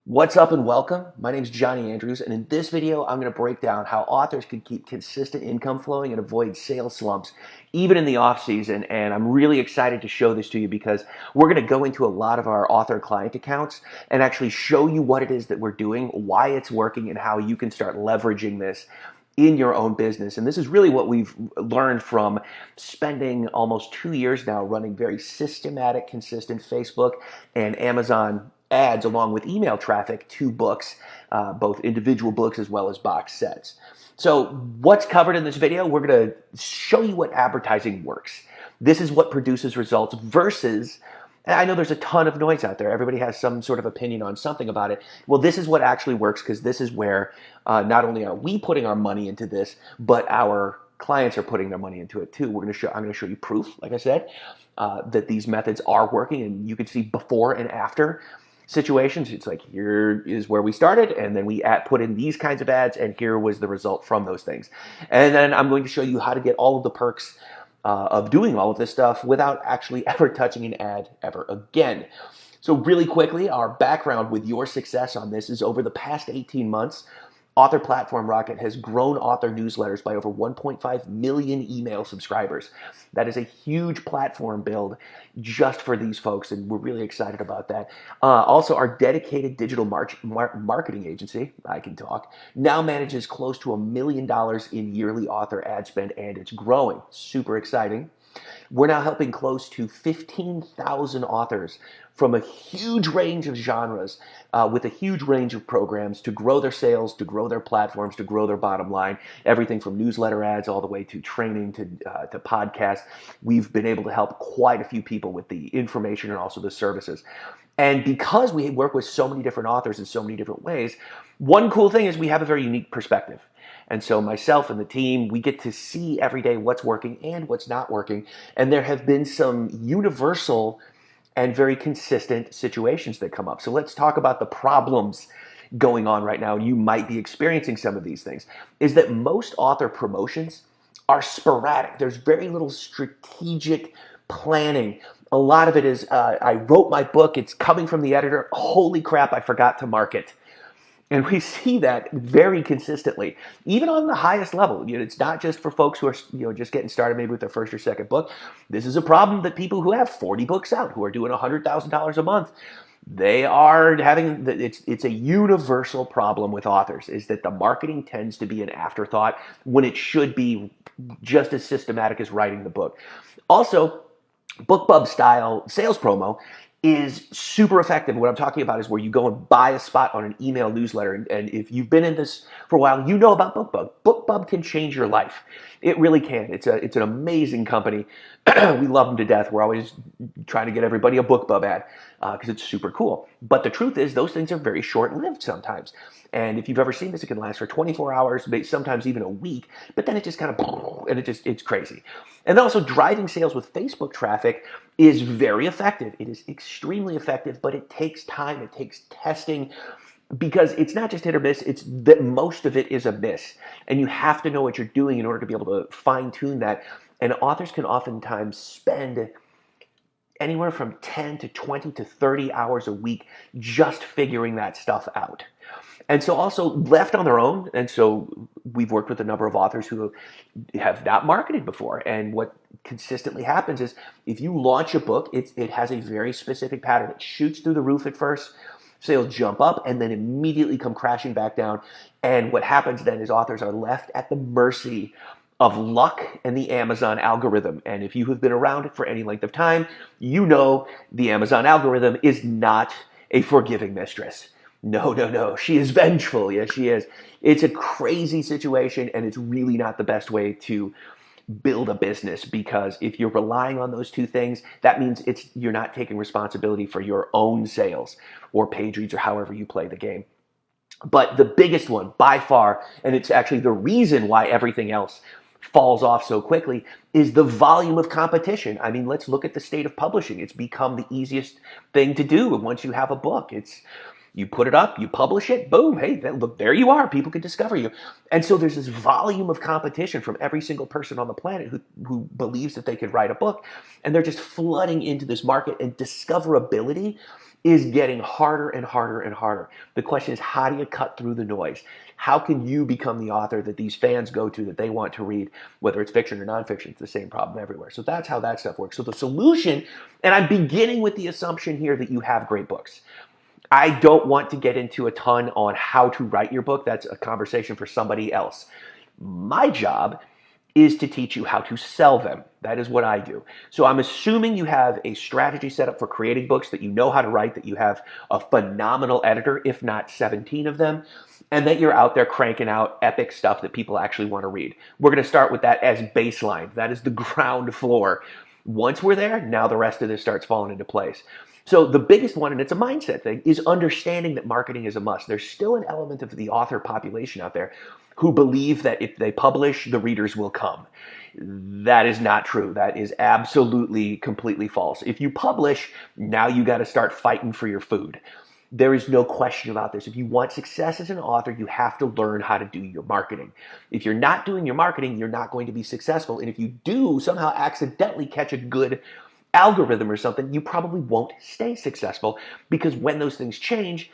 What's up and welcome. My name is Johnny Andrews, and in this video, I'm going to break down how authors can keep consistent income flowing and avoid sales slumps, even in the off season. And I'm really excited to show this to you because we're going to go into a lot of our author client accounts and actually show you what it is that we're doing, why it's working, and how you can start leveraging this in your own business. And this is really what we've learned from spending almost 2 years now running very systematic, consistent Facebook and Amazon ads along with email traffic to books, both individual books as well as box sets. So what's covered in this video? We're going to show you what advertising works. This is what produces results versus, and I know there's a ton of noise out there. Everybody has some sort of opinion on something about it. Well, this is what actually works because this is where not only are we putting our money into this, but our clients are putting their money into it too. I'm going to show you proof, like I said, that these methods are working, and you can see before and after situations. It's like, here is where we started, and then we put in these kinds of ads, and here was the result from those things. And then I'm going to show you how to get all of the perks of doing all of this stuff without actually ever touching an ad ever again. So really quickly, our background with your success on this is over the past 18 months, Author Platform Rocket has grown author newsletters by over 1.5 million email subscribers. That is a huge platform build just for these folks, and we're really excited about that. Also, our dedicated digital marketing agency, I Can Talk, now manages close to $1 million in yearly author ad spend, and it's growing. Super exciting. We're now helping close to 15,000 authors from a huge range of genres with a huge range of programs to grow their sales, to grow their platforms, to grow their bottom line, everything from newsletter ads all the way to training to podcasts. We've been able to help quite a few people with the information and also the services. And because we work with so many different authors in so many different ways, one cool thing is we have a very unique perspective. And so myself and the team, we get to see every day what's working and what's not working. And there have been some universal and very consistent situations that come up. So let's talk about the problems going on right now. You might be experiencing some of these things. Is that most author promotions are sporadic. There's very little strategic planning. A lot of it is, I wrote my book, it's coming from the editor. Holy crap, I forgot to mark it. And we see that very consistently, even on the highest level. It's not just for folks who are just getting started maybe with their first or second book. This is a problem that people who have 40 books out, who are doing $100,000 a month, they are having. It's a universal problem with authors, is that the marketing tends to be an afterthought when it should be just as systematic as writing the book. Also, BookBub style sales promo is super effective. What I'm talking about is where you go and buy a spot on an email newsletter. And if you've been in this for a while, you know about BookBub. BookBub can change your life. It really can. It's an amazing company. We love them to death. We're always trying to get everybody a BookBub ad because it's super cool. But the truth is, those things are very short-lived sometimes. And if you've ever seen this, it can last for 24 hours, sometimes even a week. But then it just kind of, and it's crazy. And also, driving sales with Facebook traffic is very effective. It is extremely effective, but it takes time. It takes testing because it's not just hit or miss. It's that most of it is a miss. And you have to know what you're doing in order to be able to fine tune that. And authors can oftentimes spend anywhere from 10 to 20 to 30 hours a week just figuring that stuff out. And so also left on their own, and so we've worked with a number of authors who have not marketed before. And what consistently happens is if you launch a book, it has a very specific pattern. It shoots through the roof at first, sales jump up, and then immediately come crashing back down. And what happens then is authors are left at the mercy of luck and the Amazon algorithm. And if you have been around it for any length of time, you know the Amazon algorithm is not a forgiving mistress. No, no, no. She is vengeful. Yes, she is. It's a crazy situation, and it's really not the best way to build a business, because if you're relying on those two things, that means you're not taking responsibility for your own sales or page reads or however you play the game. But the biggest one by far, and it's actually the reason why everything else falls off so quickly, is the volume of competition. I mean, let's look at the state of publishing. It's become the easiest thing to do once you have a book. You put it up, you publish it, boom, hey, look, there you are. People can discover you. And so there's this volume of competition from every single person on the planet who believes that they could write a book. And they're just flooding into this market, and discoverability is getting harder and harder and harder. The question is, how do you cut through the noise? How can you become the author that these fans go to, that they want to read, whether it's fiction or nonfiction? It's the same problem everywhere. So that's how that stuff works. So the solution, and I'm beginning with the assumption here that you have great books. I don't want to get into a ton on how to write your book. That's a conversation for somebody else. My job is to teach you how to sell them. That is what I do. So I'm assuming you have a strategy set up for creating books, that you know how to write, that you have a phenomenal editor, if not 17 of them, and that you're out there cranking out epic stuff that people actually want to read. We're going to start with that as baseline. That is the ground floor. Once we're there, now the rest of this starts falling into place. So the biggest one, and it's a mindset thing, is understanding that marketing is a must. There's still an element of the author population out there who believe that if they publish, the readers will come. That is not true. That is absolutely, completely false. If you publish, now you got to start fighting for your food. There is no question about this. If you want success as an author, you have to learn how to do your marketing. If you're not doing your marketing, you're not going to be successful. And if you do somehow accidentally catch a good algorithm or something, you probably won't stay successful, because when those things change,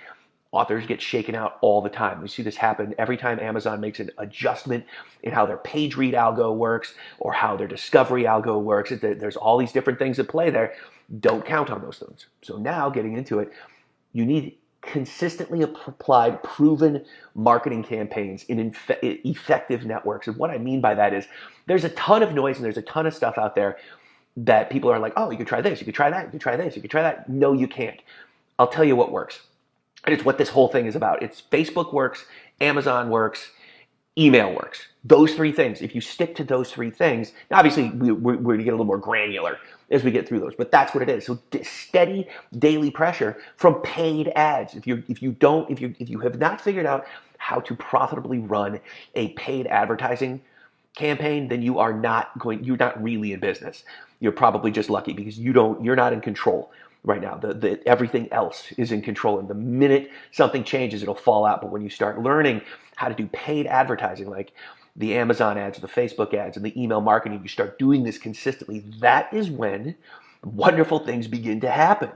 authors get shaken out all the time. We see this happen every time Amazon makes an adjustment in how their page read algo works or how their discovery algo works. There's all these different things at play there. Don't count on those things. So now, getting into it, you need consistently applied, proven marketing campaigns in effective networks. And what I mean by that is, there's a ton of noise and there's a ton of stuff out there that people are like, oh, you could try this, you could try that, you could try this, you could try that. No, you can't. I'll tell you what works. And it's what this whole thing is about. It's Facebook works, Amazon works, email works. Those three things. If you stick to those three things, now obviously we're going to get a little more granular as we get through those, but that's what it is. So steady daily pressure from paid ads. If you have not figured out how to profitably run a paid advertising campaign, then you're not really in business. You're probably just lucky, because you're not in control right now. Everything else is in control, and the minute something changes, it'll fall out. But when you start learning how to do paid advertising, like the Amazon ads, or the Facebook ads, and the email marketing, you start doing this consistently, that is when wonderful things begin to happen.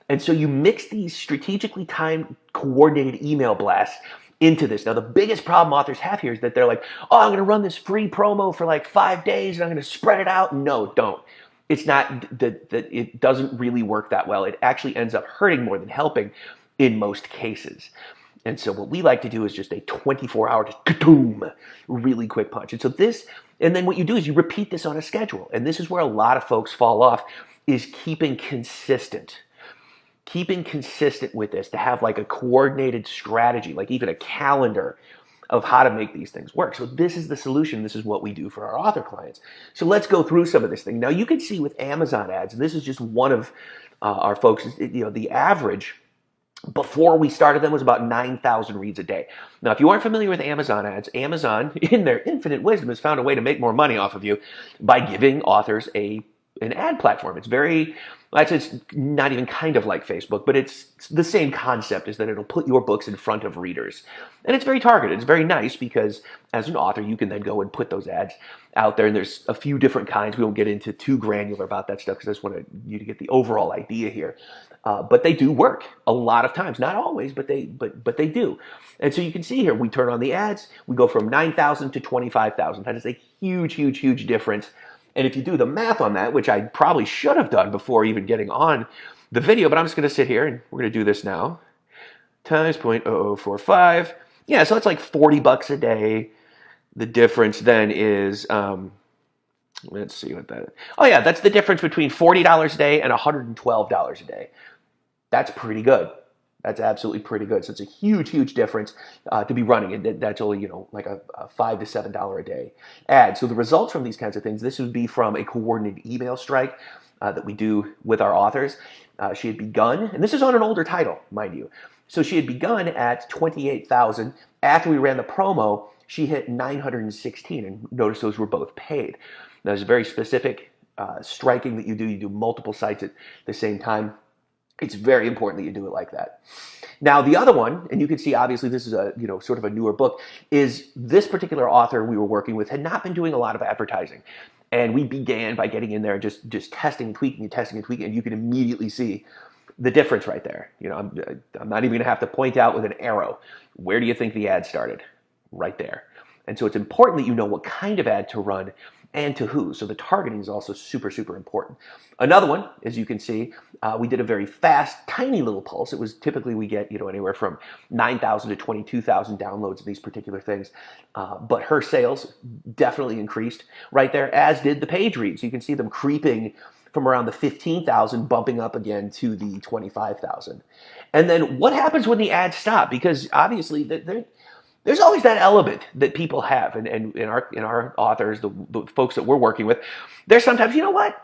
And so you mix these strategically timed, coordinated email blasts into this. Now, the biggest problem authors have here is that they're like, oh, I'm going to run this free promo for like 5 days and I'm going to spread it out. No, don't. It's not that it doesn't really work that well. It actually ends up hurting more than helping in most cases. And so what we like to do is just a 24-hour, just ka-toom, really quick punch. And so and then what you do is you repeat this on a schedule. And this is where a lot of folks fall off, is keeping consistent. Keeping consistent with this, to have like a coordinated strategy, like even a calendar of how to make these things work. So this is the solution. This is what we do for our author clients. So let's go through some of this thing. Now, you can see with Amazon ads, and this is just one of our folks, the average before we started them was about 9,000 reads a day. Now, if you aren't familiar with Amazon ads, Amazon, in their infinite wisdom, has found a way to make more money off of you by giving authors an ad platform. It's not even kind of like Facebook, but it's the same concept, is that it'll put your books in front of readers. And it's very targeted. It's very nice, because as an author, you can then go and put those ads out there. And there's a few different kinds. We won't get into too granular about that stuff, because I just want you to get the overall idea here. But they do work a lot of times. Not always, but they do. And so you can see here, we turn on the ads. We go from 9,000 to 25,000. That is a huge, huge, huge difference. And if you do the math on that, which I probably should have done before even getting on the video, but I'm just going to sit here and we're going to do this now. Times 0.0045. Yeah, so it's like $40 a day. The difference then is, let's see what that is. Oh yeah, that's the difference between $40 a day and $112 a day. That's pretty good. That's absolutely pretty good. So it's a huge, huge difference to be running. And that's only, like a $5 to $7 a day ad. So the results from these kinds of things, this would be from a coordinated email strike that we do with our authors. She had begun, and this is on an older title, mind you. So she had begun at 28,000. After we ran the promo, she hit 916, and notice those were both paid. Now, there's a very specific striking that you do. You do multiple sites at the same time. It's very important that you do it like that. Now, the other one, and you can see obviously this is a sort of a newer book, is this particular author we were working with had not been doing a lot of advertising. And we began by getting in there and just testing and tweaking and testing and tweaking, and you can immediately see The difference right there. I'm not even going to have to point out with an arrow. Where do you think the ad started? Right there. And so it's important that you know what kind of ad to run and to who. So the targeting is also super, super important. Another one, as you can see, we did a very fast, tiny little pulse. It was typically we get anywhere from 9,000 to 22,000 downloads of these particular things. But her sales definitely increased right there, as did the page reads. You can see them creeping from around the 15,000, bumping up again to the 25,000. And then what happens when the ads stop? Because obviously there's always that element that people have, and in our authors, the folks that we're working with, there's sometimes, you know what?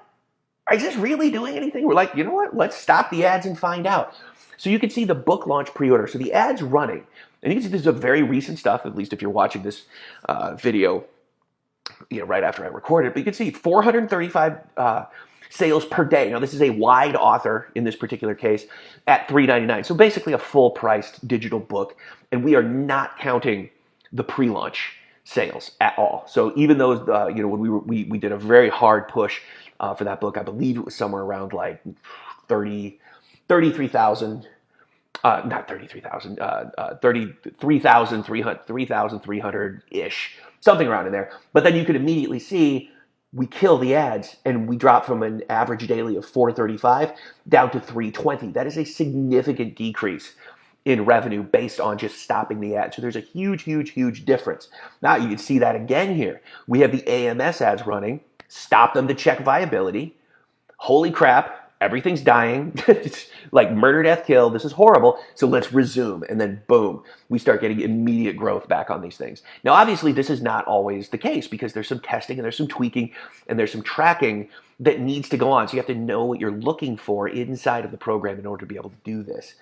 Is this really doing anything? We're like, you know what? Let's stop the ads and find out. So you can see the book launch pre-order. So the ad's running. And you can see this is a very recent stuff, at least if you're watching this video right after I recorded. But you can see 435 sales per day. Now, this is a wide author in this particular case at $3.99. So basically a full-priced digital book. And we are not counting the pre-launch sales at all. So even though, when we did a very hard push for that book, I believe it was somewhere around like 33,000, not 33,000, 3,300-ish, something around in there. But then you could immediately see we kill the ads and we drop from an average daily of 435 down to 320. That is a significant decrease in revenue based on just stopping the ads. So there's a huge, huge, huge difference. Now you can see that again here. We have the AMS ads running. Stop them to check viability. Holy crap, everything's dying. It's like murder, death, kill. This is horrible. So let's resume. And then boom, we start getting immediate growth back on these things. Now, obviously, this is not always the case because there's some testing and there's some tweaking and there's some tracking that needs to go on. So you have to know what you're looking for inside of the program in order to be able to do this.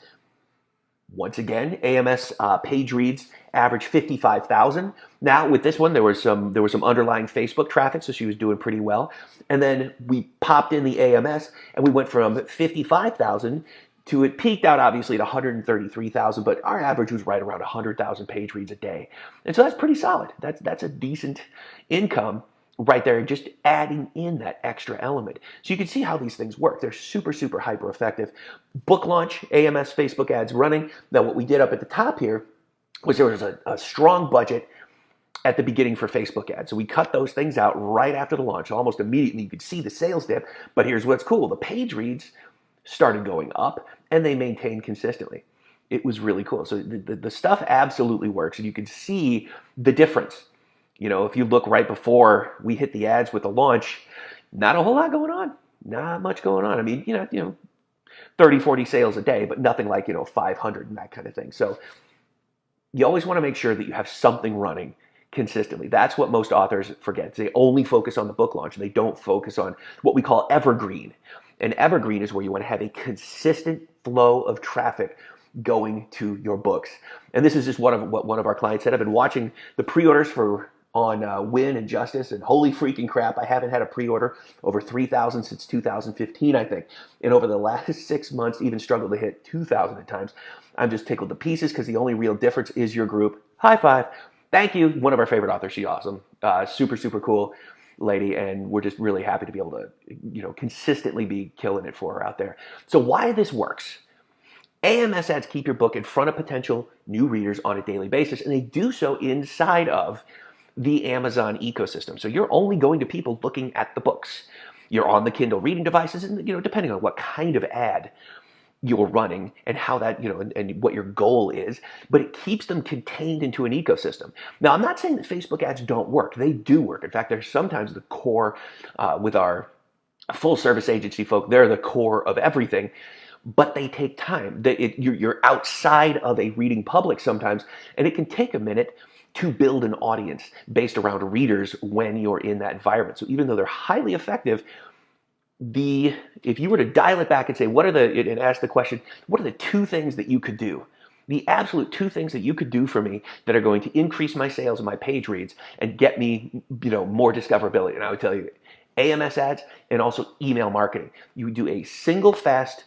Once again, AMS page reads average 55,000. Now with this one, there was some underlying Facebook traffic, so she was doing pretty well. And then we popped in the AMS, and we went from 55,000 to it peaked out obviously at 133,000, but our average was right around 100,000 page reads a day, and so that's pretty solid. That's a decent income right there, just adding in that extra element. So you can see how these things work. They're super, super hyper effective. Book launch, AMS, Facebook ads running. Now what we did up at the top here was there was a strong budget at the beginning for Facebook ads. So we cut those things out right after the launch. Almost immediately you could see the sales dip, but here's what's cool. The page reads started going up and they maintained consistently. It was really cool. So the stuff absolutely works, and you can see the difference. If you look right before we hit the ads with the launch, not a whole lot going on. Not much going on. I mean, 30, 40 sales a day, but nothing like, 500 and that kind of thing. So you always want to make sure that you have something running consistently. That's what most authors forget. They only focus on the book launch and they don't focus on what we call evergreen. And evergreen is where you want to have a consistent flow of traffic going to your books. And this is just what one of our clients said. I've been watching the pre-orders on Win and Justice, and holy freaking crap, I haven't had a pre-order over 3,000 since 2015, I think. And over the last 6 months, even struggled to hit 2,000 at times. I'm just tickled to pieces because the only real difference is your group. High five. Thank you. One of our favorite authors. She's awesome. Super, super cool lady, and we're just really happy to be able to, consistently be killing it for her out there. So why this works. AMS ads keep your book in front of potential new readers on a daily basis, and they do so inside of the Amazon ecosystem. So you're only going to people looking at the books. You're on the Kindle reading devices, and depending on what kind of ad you're running and how that, and what your goal is, but it keeps them contained into an ecosystem. Now, I'm not saying that Facebook ads don't work. They do work. In fact, they're sometimes the core with our full service agency folk. They're the core of everything. But they take time. You're outside of a reading public sometimes, and it can take a minute to build an audience based around readers when you're in that environment. So even though they're highly effective, if you were to dial it back and say, and ask the question, what are the two things that you could do? The absolute two things that you could do for me that are going to increase my sales and my page reads and get me, more discoverability. And I would tell you, AMS ads and also email marketing. You would do a single fast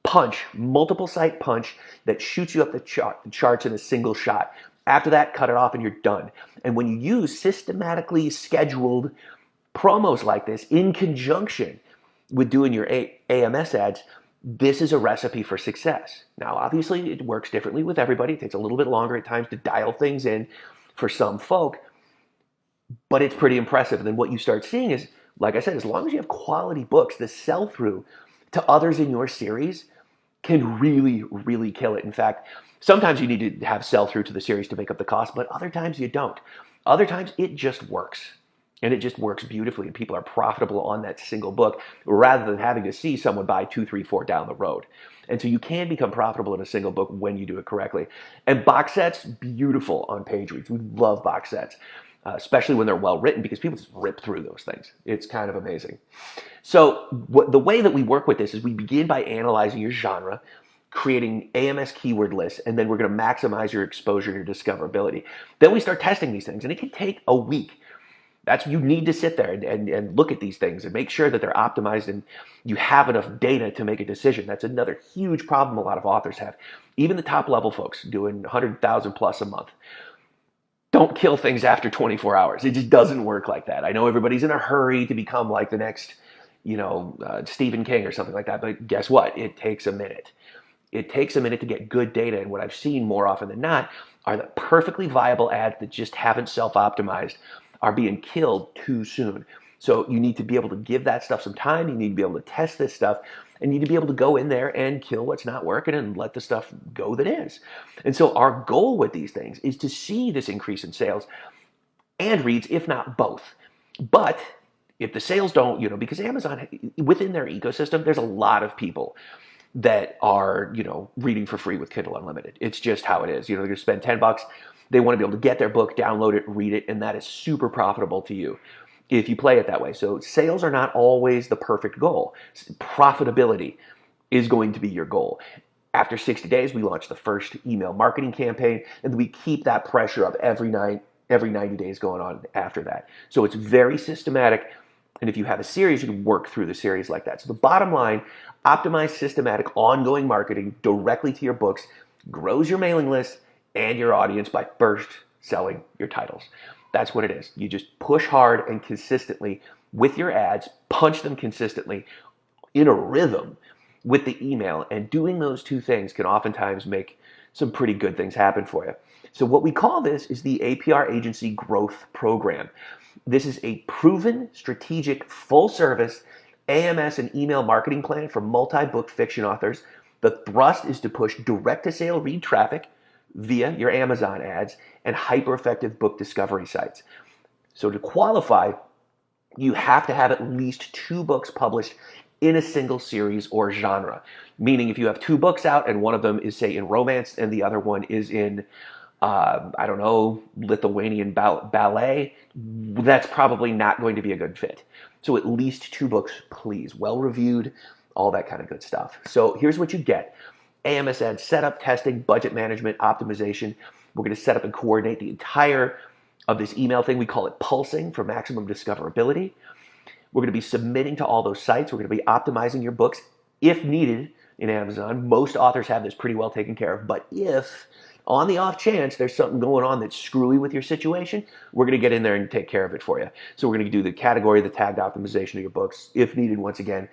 punch, multiple site punch that shoots you up the charts in a single shot. After that, cut it off and you're done. And when you use systematically scheduled promos like this in conjunction with doing your AMS ads, This is a recipe for success. Now, obviously, it works differently with everybody. It takes a little bit longer at times to dial things in for some folk, but it's pretty impressive. And then what you start seeing is, like I said, as long as you have quality books, the sell through to others in your series can really, really kill it. In fact, sometimes you need to have sell through to the series to make up the cost, but other times you don't. Other times it just works. And it just works beautifully, and people are profitable on that single book rather than having to see someone buy 2, 3, 4 down the road. And so you can become profitable in a single book when you do it correctly. And box sets, beautiful on page reads. We love box sets, especially when they're well written, because people just rip through those things. It's kind of amazing. So the way that we work with this is we begin by analyzing your genre, creating AMS keyword lists, and then we're going to maximize your exposure, your discoverability. Then we start testing these things, and it can take a week. You need to sit there and look at these things and make sure that they're optimized and you have enough data to make a decision. That's another huge problem a lot of authors have. Even the top level folks doing 100,000 plus a month don't kill things after 24 hours. It just doesn't work like that. I know everybody's in a hurry to become like the next, Stephen King or something like that. But guess what? It takes a minute. It takes a minute to get good data. And what I've seen more often than not are the perfectly viable ads that just haven't self-optimized are being killed too soon. So you need to be able to give that stuff some time. You need to be able to test this stuff. And you need to be able to go in there and kill what's not working and let the stuff go that is. And so our goal with these things is to see this increase in sales and reads, if not both. But if the sales don't, because Amazon, within their ecosystem, there's a lot of people that are, reading for free with Kindle Unlimited. It's just how it is. They're going to spend $10. They want to be able to get their book, download it, read it, and that is super profitable to you if you play it that way. So sales are not always the perfect goal. Profitability is going to be your goal. After 60 days, we launch the first email marketing campaign, and we keep that pressure up every 90 days going on after that. So it's very systematic. And if you have a series, you can work through the series like that. So the bottom line, optimize systematic ongoing marketing directly to your books, grows your mailing list and your audience by first selling your titles. That's what it is. You just push hard and consistently with your ads, punch them consistently in a rhythm with the email. And doing those two things can oftentimes make some pretty good things happen for you. So what we call this is the APR Agency Growth Program. This is a proven, strategic, full-service AMS and email marketing plan for multi-book fiction authors. The thrust is to push direct-to-sale read traffic via your Amazon ads and hyper-effective book discovery sites. So to qualify, you have to have at least 2 books published in a single series or genre. Meaning if you have 2 books out and one of them is, say, in romance and the other one is in Lithuanian ballet, that's probably not going to be a good fit. So at least 2 books, please. Well-reviewed, all that kind of good stuff. So here's what you get. AMS ad setup, testing, budget management, optimization. We're going to set up and coordinate the entire of this email thing. We call it pulsing for maximum discoverability. We're going to be submitting to all those sites. We're going to be optimizing your books if needed in Amazon. Most authors have this pretty well taken care of, but if on the off chance there's something going on that's screwy with your situation, we're going to get in there and take care of it for you. So we're going to do the category, the tagged optimization of your books, if needed, once again,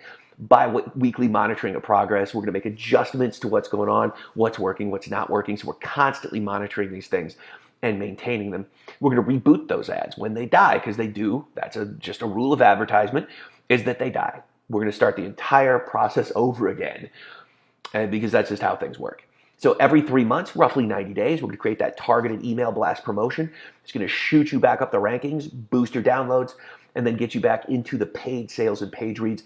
weekly monitoring of progress. We're going to make adjustments to what's going on, what's working, what's not working. So we're constantly monitoring these things and maintaining them. We're going to reboot those ads when they die, because they do. That's just a rule of advertisement, is that they die. We're going to start the entire process over again, because that's just how things work. So every 3 months, roughly 90 days, we're going to create that targeted email blast promotion. It's going to shoot you back up the rankings, boost your downloads, and then get you back into the paid sales and page reads.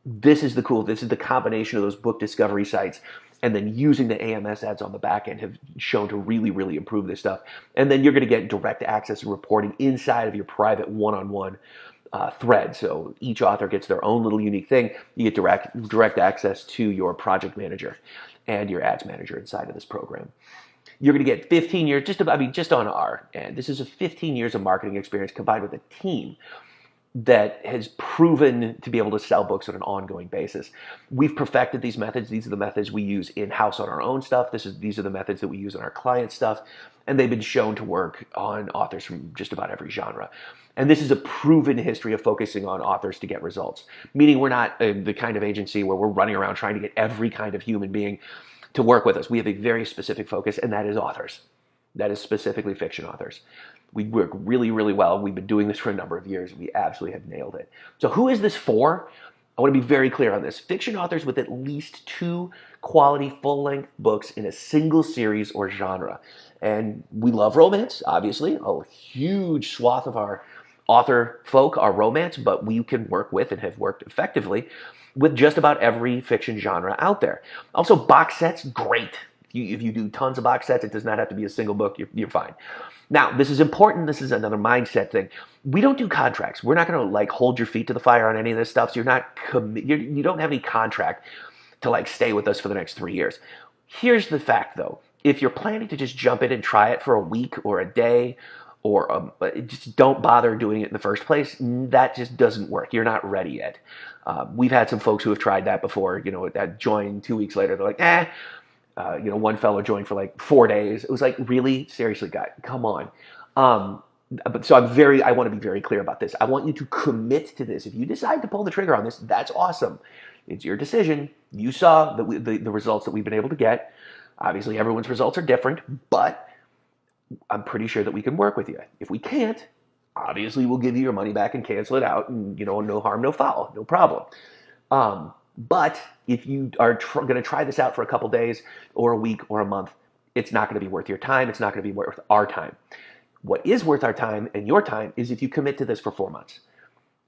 This is the combination of those book discovery sites and then using the AMS ads on the back end have shown to really, really improve this stuff. And then you're going to get direct access and reporting inside of your private one-on-one thread. So each author gets their own little unique thing. You get direct access to your project manager and your ads manager inside of this program. You're going to get 15 years, just on our end. This is 15 years of marketing experience combined with a team that has proven to be able to sell books on an ongoing basis. We've perfected these methods. These are the methods we use in-house on our own stuff. These are the methods that we use on our client stuff. and they've been shown to work on authors from just about every genre. And this is a proven history of focusing on authors to get results, meaning we're not the kind of agency where we're running around trying to get every kind of human being to work with us. We have a very specific focus, and that is authors. That is specifically fiction authors. We work really, really well. We've been doing this for a number of years. We absolutely have nailed it. So who is this for? I want to be very clear on this. Fiction authors with at least 2 quality full-length books in a single series or genre. And we love romance, obviously. A huge swath of our author folk are romance, but we can work with and have worked effectively with just about every fiction genre out there. Also, box sets, great. If you do tons of box sets, it does not have to be a single book, you're fine. Now, this is important. This is another mindset thing. We don't do contracts. We're not going to like hold your feet to the fire on any of this stuff. So you're not you don't have any contract to like stay with us for the next 3 years. Here's the fact though. If you're planning to just jump in and try it for a week or a day, or just don't bother doing it in the first place, that just doesn't work. You're not ready yet. We've had some folks who have tried that before, that join 2 weeks later. They're like, one fellow joined for like 4 days. It was like, really? Seriously, guy, come on. But so I want to be very clear about this. I want you to commit to this. If you decide to pull the trigger on this, that's awesome. It's your decision. You saw the results that we've been able to get. Obviously, everyone's results are different, but I'm pretty sure that we can work with you. If we can't, obviously we'll give you your money back and cancel it out, and no harm, no foul, no problem. But if you are going to try this out for a couple days or a week or a month, it's not going to be worth your time. It's not going to be worth our time. What is worth our time and your time is if you commit to this for 4 months.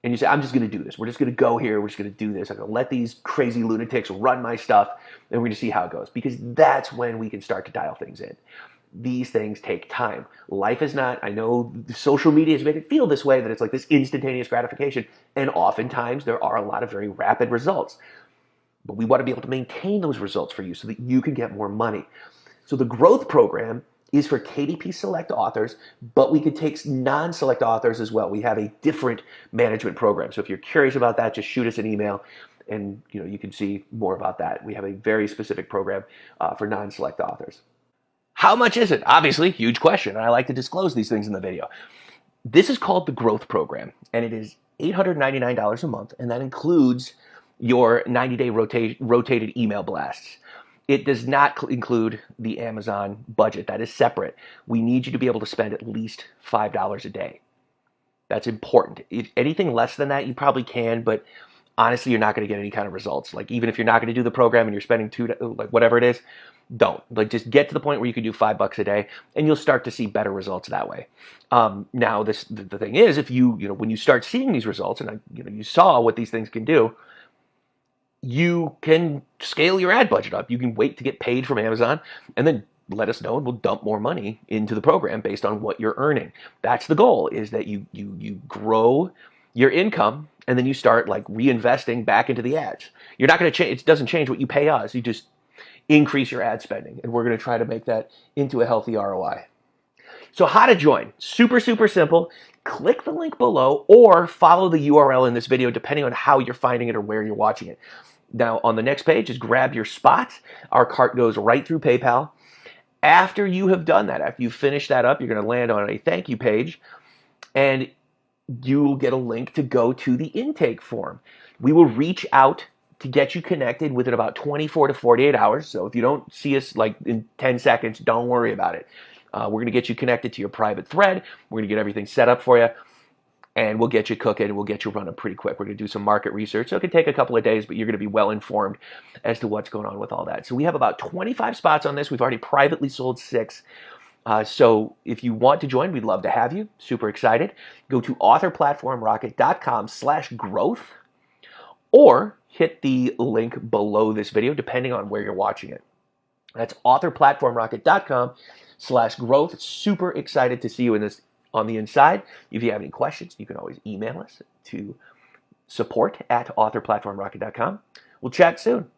And you say, I'm just going to do this. We're just going to go here. We're just going to do this. I'm going to let these crazy lunatics run my stuff, and we're going to see how it goes. Because that's when we can start to dial things in. These things take time. Life is not, I know social media has made it feel this way, that it's like this instantaneous gratification. And oftentimes there are a lot of very rapid results. But we want to be able to maintain those results for you so that you can get more money. So the growth program is for KDP Select authors, but we could take non-select authors as well. We have a different management program. So if you're curious about that, just shoot us an email and you can see more about that. We have a very specific program for non-select authors. How much is it? Obviously, huge question. And I like to disclose these things in the video. This is called the growth program, and it is $899 a month, and that includes your 90-day rotated email blasts. It does not include the Amazon budget. That is separate. We need you to be able to spend at least $5 a day. That's important. If anything less than that, you probably can, but honestly, you're not going to get any kind of results. Like, even if you're not going to do the program and you're spending whatever it is, don't. Just get to the point where you can do $5 a day, and you'll start to see better results that way. Now, the thing is, if when you start seeing these results, and you saw what these things can do, you can scale your ad budget up. You can wait to get paid from Amazon, and then let us know, and we'll dump more money into the program based on what you're earning. That's the goal, is that you grow your income, and then you start reinvesting back into the ads. You're not going to change. It doesn't change what you pay us. You just increase your ad spending, and we're going to try to make that into a healthy ROI. So how to join? Super, super simple. Click the link below or follow the URL in this video, depending on how you're finding it or where you're watching it. Now, on the next page, just grab your spot. Our cart goes right through PayPal. After you have done that, after you finish that up, you're going to land on a thank you page, and you'll get a link to go to the intake form. We will reach out to get you connected within about 24 to 48 hours. So if you don't see us in 10 seconds, don't worry about it. We're going to get you connected to your private thread. We're going to get everything set up for you, and we'll get you cooking, and we'll get you running pretty quick. We're going to do some market research. So it could take a couple of days, but you're going to be well informed as to what's going on with all that. So we have about 25 spots on this. We've already privately sold 6. So if you want to join, we'd love to have you. Super excited. Go to authorplatformrocket.com/growth, or hit the link below this video, depending on where you're watching it. That's authorplatformrocket.com/growth. Super excited to see you on the inside. If you have any questions, you can always email us to support@authorplatformrocket.com. We'll chat soon.